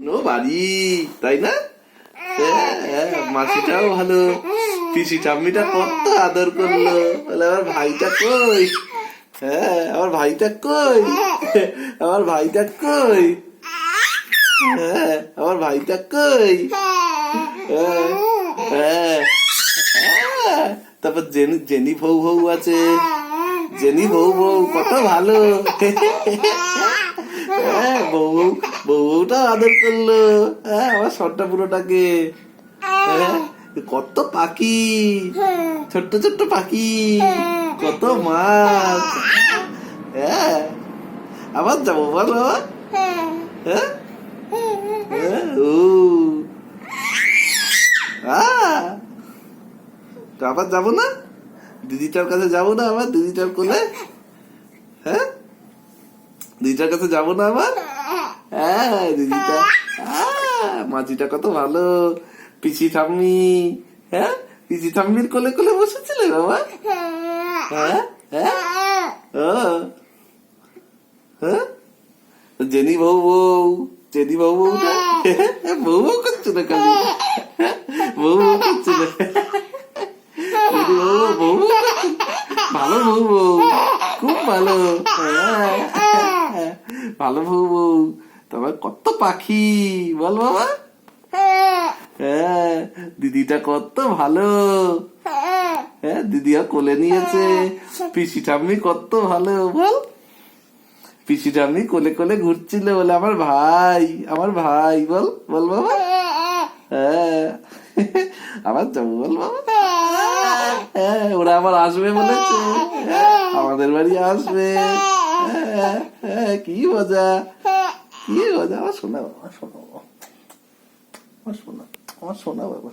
No বাড়ি, তাই না? মাসিটাও ভালো, পিসি ঠাম্মিটা কত আদর করলো। বলে আমার ভাইটা কই, আমার ভাইটা কই, আমার ভাইটা কই, আমার ভাইটা কই। তারপর জেনি ভৌ ভৌ আছে, জেনি ভৌ ভৌ কত ভালো। বউ বউটাও আদর করলো, আমার সরটা পুরোটাকে। কত পাখি, ছোট্ট ছোট্ট পাখি, কত মাছ। আবার যাবো বলো। আবার যাবো না, দিদিটার কাছে যাবো না আবার, দিদিটার কোলে? দিদিটার কাছে যাবো না আবার? দিদিটা, মাঝিটা কত ভালো, পিসি ঠাম্মি, পিসি ঠাম্মির কোলে কোলে বসেছিলে বাবা? জেনি বউ বউ, জেনি বউ বউটা বউ বউ করছে না খালি, বউ বউ করছে না, বউ বউ ভালো বউ বউ, খুব ভালো, ভালো বউ বউ। তোমার কত পাখি বল বাবা। দিদিটা কত ভালো, দিদিও কোলে নিয়েছে। পিসি ঠাম্মি কত ভালো বল, পিসি ঠাম্মি কোলে কোলে ঘুরছিল, বলে আমার ভাই, আমার ভাই বল, বল বাবা। আবার যাবো বল বাবা। ওরা আবার আসবে বলেছে, আমাদের বাড়ি আসবে। কি মজা, কি মজা। আমার শোনা বাবা, শোনা বাবা, আমার শোনা, আমার শোনা বাবা।